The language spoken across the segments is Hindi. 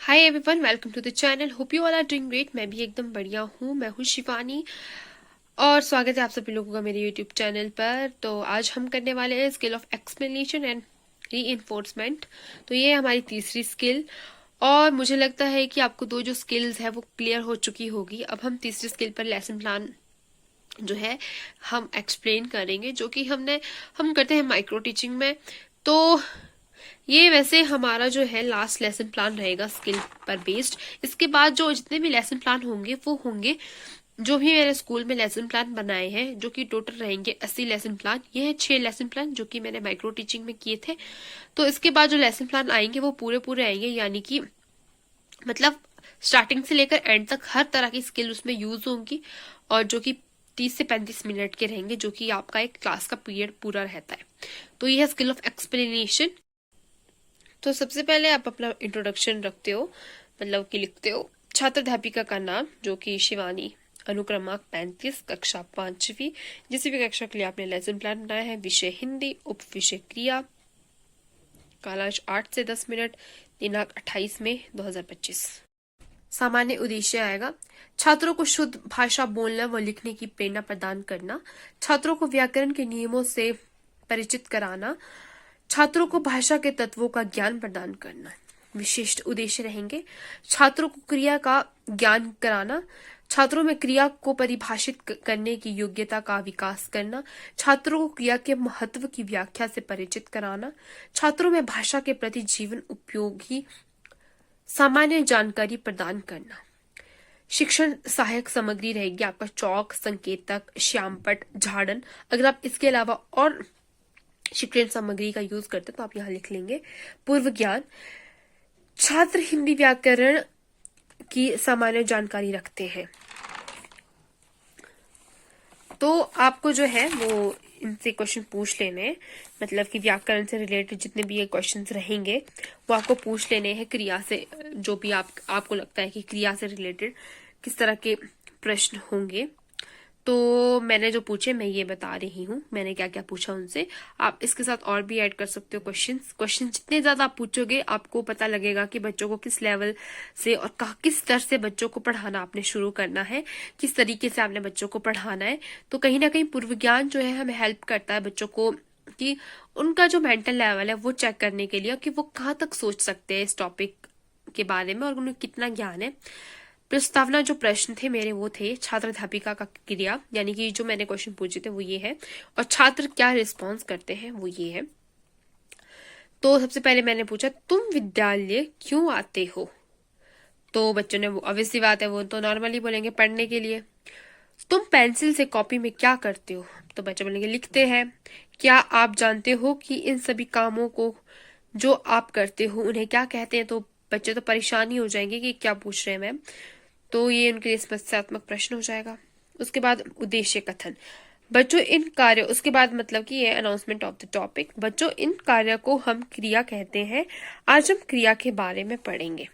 Hi everyone, welcome to the channel. Hope you all are doing great. मैं भी एकदम बढ़िया हूँ। मैं हूँ शिवानी और स्वागत है आप सभी लोगों का मेरे यूट्यूब चैनल पर। तो आज हम करने वाले हैं skill of explanation and reinforcement. तो ये है हमारी तीसरी स्किल और मुझे लगता है कि आपको दो जो स्किल्स है वो क्लियर हो चुकी होगी। अब हम तीसरी स्किल पर लेसन प्लान जो है हम एक्सप्लेन करेंगे, जो कि हम करते हैं माइक्रो टीचिंग में। तो ये वैसे हमारा जो है लास्ट लेसन प्लान रहेगा स्किल पर बेस्ड। इसके बाद जो जितने भी लेसन प्लान होंगे वो होंगे जो भी मैंने स्कूल में लेसन प्लान बनाए हैं, जो कि टोटल रहेंगे 80 लेसन प्लान। ये है 6 लेसन प्लान जो कि मैंने माइक्रो टीचिंग में किए थे। तो इसके बाद जो लेसन प्लान आएंगे वो पूरे पूरे आएंगे, यानी कि मतलब स्टार्टिंग से लेकर एंड तक हर तरह की स्किल उसमें यूज होंगी और जो कि 30 से 35 मिनट के रहेंगे, जो कि आपका एक क्लास का पीरियड पूरा रहता है। तो ये है स्किल ऑफ एक्सप्लेनेशन। तो सबसे पहले आप अपना इंट्रोडक्शन रखते हो, मतलब कि लिखते हो छात्र अध्यापिका का नाम, जो कि शिवानी, अनुक्रमांक 35, कक्षा 5वीं। जिस भी कक्षा के लिए आपने लेसन प्लान बनाया है, विषय हिंदी, उप विषय क्रिया, कालांश 8 से 10 मिनट, दिनांक 28 मई 2025। सामान्य उद्देश्य आएगा छात्रों को शुद्ध भाषा बोलना व लिखने की प्रेरणा प्रदान करना, छात्रों को व्याकरण के नियमों से परिचित कराना, छात्रों को भाषा के तत्वों का ज्ञान प्रदान करना। विशिष्ट उद्देश्य रहेंगे छात्रों को क्रिया का ज्ञान कराना, छात्रों में क्रिया को परिभाषित करने की योग्यता का विकास करना, छात्रों को क्रिया के महत्व की व्याख्या से परिचित कराना, छात्रों में भाषा के प्रति जीवन उपयोगी सामान्य जानकारी प्रदान करना। शिक्षण सहायक सामग्री रहेगी आपका चौक, संकेतक, श्यामपट, झाड़न। अगर आप इसके अलावा और शिक्षण सामग्री का यूज करते तो आप यहाँ लिख लेंगे। पूर्व ज्ञान, छात्र हिंदी व्याकरण की सामान्य जानकारी रखते हैं, तो आपको जो है वो इनसे क्वेश्चन पूछ लेने हैं। मतलब कि व्याकरण से रिलेटेड जितने भी ये क्वेश्चंस रहेंगे वो आपको पूछ लेने हैं। क्रिया से जो भी आपको लगता है कि क्रिया से रिलेटेड किस तरह के प्रश्न होंगे, तो मैंने जो पूछे मैं ये बता रही हूँ मैंने क्या क्या पूछा उनसे। आप इसके साथ और भी ऐड कर सकते हो क्वेश्चन जितने ज्यादा आप पूछोगे आपको पता लगेगा कि बच्चों को किस लेवल से और किस स्तर से बच्चों को पढ़ाना आपने शुरू करना है, किस तरीके से आपने बच्चों को पढ़ाना है। तो कहीं ना कहीं पूर्व ज्ञान जो है हमें हेल्प करता है बच्चों को कि उनका जो मेंटल लेवल है वो चेक करने के लिए कि वो कहाँ तक सोच सकते हैं इस टॉपिक के बारे में और उन्हें कितना ज्ञान है। प्रस्तावना जो प्रश्न थे मेरे वो थे छात्र अध्यापिका का क्रिया, यानी कि जो मैंने क्वेश्चन पूछे थे वो ये है, और छात्र क्या रिस्पॉन्स करते हैं वो ये है। तो सबसे पहले मैंने पूछा तुम विद्यालय क्यों आते हो, तो बच्चों ने वो ऑब्वियस सी बात है वो तो नॉर्मली बोलेंगे पढ़ने के लिए। तुम पेंसिल से कॉपी में क्या करते हो, तो बच्चे बोलेंगे लिखते हैं। क्या आप जानते हो कि इन सभी कामों को जो आप करते हो उन्हें क्या कहते हैं, तो बच्चे तो परेशान ही हो जाएंगे कि क्या पूछ रहे हैं मैम। तो ये उनके लिए समस्यात्मक प्रश्न हो जाएगा। उसके बाद उद्देश्य कथन, बच्चों इन कार्य, उसके बाद मतलब कि ये अनाउंसमेंट ऑफ द टॉपिक, बच्चों इन कार्य को हम क्रिया कहते हैं। आज हम क्रिया के बारे में पढ़ेंगे।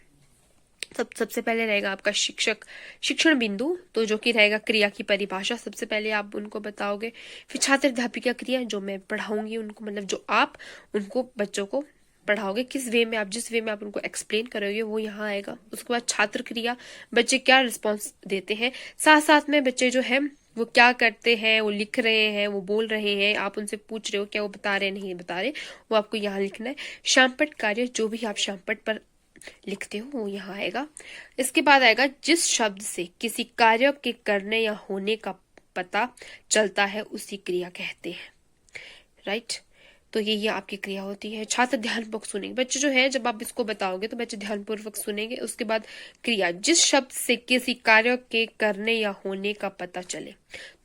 सबसे पहले रहेगा आपका शिक्षण बिंदु, तो जो कि रहेगा क्रिया की परिभाषा, सबसे पहले आप उनको बताओगे। फिर छात्र अध्यापिका क्रिया जो मैं पढ़ाऊंगी उनको, मतलब जो आप उनको बच्चों को पढ़ाओगे किस वे में, आप जिस वे में आप उनको एक्सप्लेन करोगे वो यहाँ आएगा। उसके बाद छात्र क्रिया, बच्चे क्या रिस्पॉन्स देते हैं, साथ साथ में बच्चे जो है वो क्या करते हैं, वो लिख रहे हैं, वो बोल रहे हैं, आप उनसे पूछ रहे हो क्या वो बता रहे नहीं बता रहे, वो आपको यहाँ लिखना है। श्यामपट कार्य, जो भी आप श्यामपट पर लिखते हो वो यहाँ आएगा। इसके बाद आएगा जिस शब्द से किसी कार्य के करने या होने का पता चलता है उसी क्रिया कहते हैं। राइट, तो ये आपकी क्रिया होती है। छात्र ध्यानपूर्वक सुनेंगे, बच्चे जो है जब आप इसको बताओगे तो बच्चे ध्यानपूर्वक सुनेंगे। उसके बाद क्रिया, जिस शब्द से किसी कार्य के करने या होने का पता चले,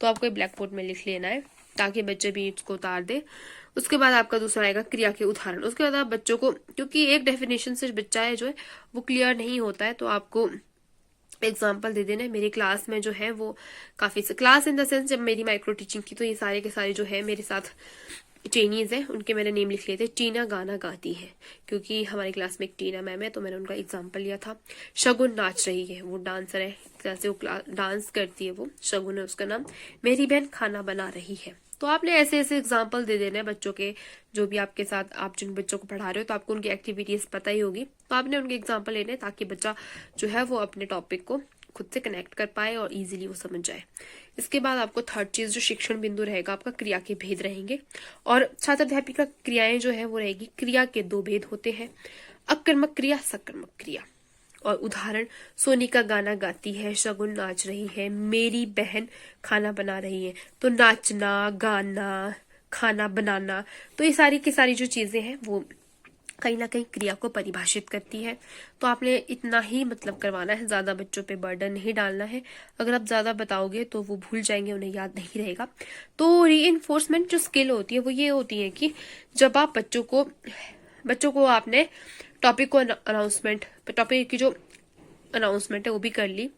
तो आपको ब्लैक बोर्ड में लिख लेना है ताकि बच्चे भी इसको उतार दे। उसके बाद आपका दूसरा आएगा क्रिया के उदाहरण। उसके बाद आप बच्चों को, क्योंकि एक डेफिनेशन से बच्चा है जो है वो क्लियर नहीं होता है, तो आपको एग्जाम्पल दे देना है। मेरी क्लास में जो है वो काफी क्लास इन द सेंस जब मेरी माइक्रो टीचिंग की तो ये सारे के सारे जो है मेरे साथ ट्रेनीज है, उनके मैंने नेम लिख लिए थे। टीना गाना गाती है, क्योंकि हमारी क्लास में एक टीना मैम है तो मैंने उनका एग्जाम्पल लिया था। शगुन नाच रही है, वो डांसर है, जैसे वो डांस करती है वो शगुन है उसका नाम। मेरी बहन खाना बना रही है, तो आपने ऐसे ऐसे एग्जाम्पल दे देने हैं बच्चों के, जो भी आपके साथ आप जिन बच्चों को पढ़ा रहे हो तो आपको उनकी एक्टिविटीज पता ही होगी, तो आपने उनके एग्जाम्पल लेने हैं ताकि बच्चा जो है वो अपने टॉपिक को खुद से कनेक्ट कर पाए और इजीली वो समझ जाए। इसके बाद आपको थर्ड चीज जो शिक्षण बिंदु रहेगा आपका, क्रिया के भेद रहेंगे। और छात्र अध्यापिका क्रियाएं जो है वो रहेगी, क्रिया के दो भेद होते हैं, अकर्मक क्रिया, सकर्मक क्रिया। और उदाहरण, सोनी का गाना गाती है, शगुन नाच रही है, मेरी बहन खाना बना रही है। तो नाचना, गाना, खाना बनाना, तो ये सारी की सारी जो चीजें हैं वो कहीं ना कहीं क्रिया को परिभाषित करती है। तो आपने इतना ही मतलब करवाना है, ज्यादा बच्चों पे बर्डन नहीं डालना है। अगर आप ज्यादा बताओगे तो वो भूल जाएंगे, उन्हें याद नहीं रहेगा। तो रीइंफोर्समेंट जो स्किल होती है वो ये होती है कि जब आप बच्चों को आपने टॉपिक की जो अनाउंसमेंट है वो भी कर ली,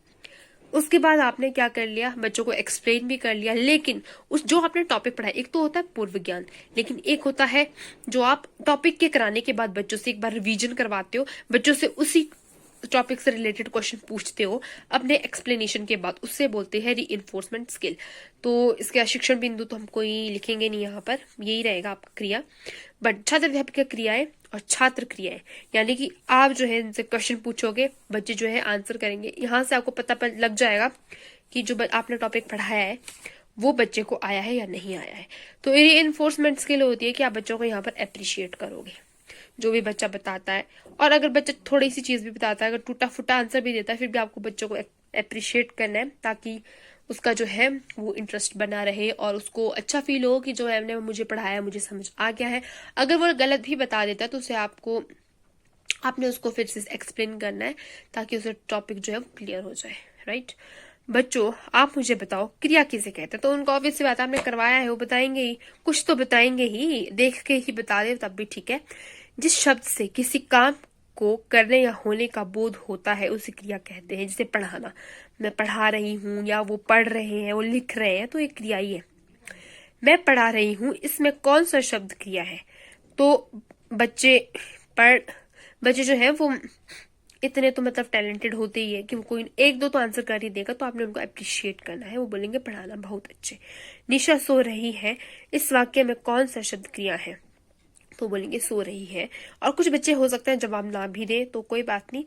उसके बाद आपने क्या कर लिया, बच्चों को एक्सप्लेन भी कर लिया। लेकिन उस जो आपने टॉपिक पढ़ाया, एक तो होता है पूर्व ज्ञान, लेकिन एक होता है जो आप टॉपिक के कराने के बाद बच्चों से एक बार रिवीजन करवाते हो, बच्चों से उसी टॉपिक से रिलेटेड क्वेश्चन पूछते हो अपने एक्सप्लेनेशन के बाद, उससे बोलते हैं रीइंफोर्समेंट स्किल। तो इसके शिक्षण बिंदु तो हम कोई लिखेंगे नहीं यहाँ पर, यही रहेगा आपका क्रिया। बट छात्र अध्यापिका क्रियाएं और छात्र क्रियाएं, यानी कि आप जो है इनसे क्वेश्चन पूछोगे, बच्चे जो है आंसर करेंगे, यहाँ से आपको पता लग जाएगा कि जो आपने टॉपिक पढ़ाया है वो बच्चे को आया है या नहीं आया है। तो रीइंफोर्समेंट स्किल होती है कि आप बच्चों को यहाँ पर अप्रिशिएट करोगे जो भी बच्चा बताता है। और अगर बच्चा थोड़ी सी चीज भी बताता है, अगर टूटा फूटा आंसर भी देता है, फिर भी आपको बच्चों को अप्रिशिएट करना है ताकि उसका जो है वो इंटरेस्ट बना रहे और उसको अच्छा फील हो कि जो मैम ने मुझे पढ़ाया मुझे समझ आ गया है। अगर वो गलत भी बता देता है तो उसे आपने उसको फिर से एक्सप्लेन करना है ताकि उसे टॉपिक जो है वो क्लियर हो जाए। राइट बच्चों, आप मुझे बताओ क्रिया किसे कहते हैं? तो उनको ऑब्वियस सी बात है, आपने करवाया है वो बताएंगे ही, कुछ तो बताएंगे ही, देख के ही बता दे तब भी ठीक है। जिस शब्द से किसी काम को करने या होने का बोध होता है उसे क्रिया कहते हैं। जैसे पढ़ाना, मैं पढ़ा रही हूँ, या वो पढ़ रहे हैं, वो लिख रहे हैं, तो एक क्रिया ही है। मैं पढ़ा रही हूँ, इसमें कौन सा शब्द क्रिया है? तो बच्चे जो है वो इतने तो मतलब टैलेंटेड होते ही है कि वो कोई एक दो तो आंसर कर ही देगा, तो आपने उनको अप्रिशिएट करना है, वो बोलेंगे पढ़ाना बहुत अच्छे। निशा सो रही है, इस वाक्य में कौन सा शब्द क्रिया है? तो बोलेंगे सो रही है। और कुछ बच्चे हो सकते हैं जवाब ना भी दे तो कोई बात नहीं,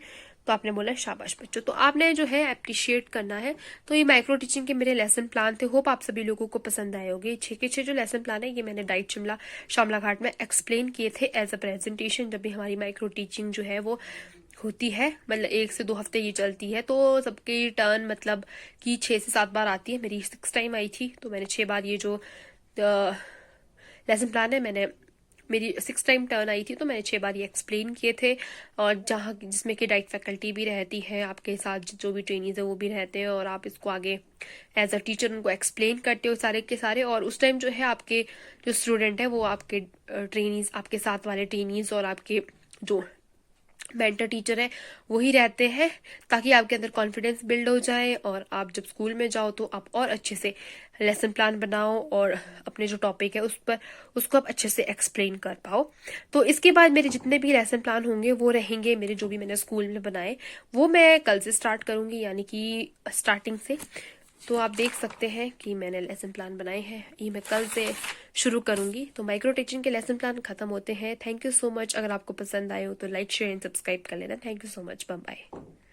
तो आपने बोला शाबाश बच्चों। तो आपने जो है अप्रिशिएट करना है। तो ये माइक्रो टीचिंग के मेरे लेसन प्लान थे, होप आप सभी लोगों को पसंद आए होंगे। 6 के 6 जो लेसन प्लान है ये मैंने डाइट शिमला शामला घाट में एक्सप्लेन किए थे एज अ प्रेजेंटेशन। जब भी हमारी माइक्रो टीचिंग जो है वो होती है, मतलब 1 से 2 हफ्ते ये चलती है, तो सबकी टर्न मतलब कि 6 से 7 बार आती है। मेरी 6 टाइम आई थी, तो मैंने 6 बार ये जो लेसन प्लान है मेरी 6 टाइम टर्न आई थी, तो मैंने 6 बार ये एक्सप्लेन किए थे। और जिसमें कि डाइट फैकल्टी भी रहती है आपके साथ, जो भी ट्रेनीज है वो भी रहते हैं, और आप इसको आगे एज अ टीचर उनको एक्सप्लेन करते हो सारे के सारे। और उस टाइम जो है आपके जो स्टूडेंट है वो आपके ट्रेनीज, आपके साथ वाले ट्रेनीज और आपके जो मेंटर टीचर है वही रहते हैं, ताकि आपके अंदर कॉन्फिडेंस बिल्ड हो जाए और आप जब स्कूल में जाओ तो आप और अच्छे से लेसन प्लान बनाओ और अपने जो टॉपिक है उसको आप अच्छे से एक्सप्लेन कर पाओ। तो इसके बाद मेरे जितने भी लेसन प्लान होंगे वो रहेंगे मेरे, जो भी मैंने स्कूल में बनाए वो मैं कल से स्टार्ट करूंगी, यानी कि स्टार्टिंग से। तो आप देख सकते हैं कि मैंने लेसन प्लान बनाए हैं, ये मैं कल से शुरू करूंगी। तो माइक्रो टीचिंग के लेसन प्लान खत्म होते हैं। Thank you so much. अगर आपको पसंद आए हो तो लाइक शेयर एंड सब्सक्राइब कर लेना। Thank you so much, bye bye.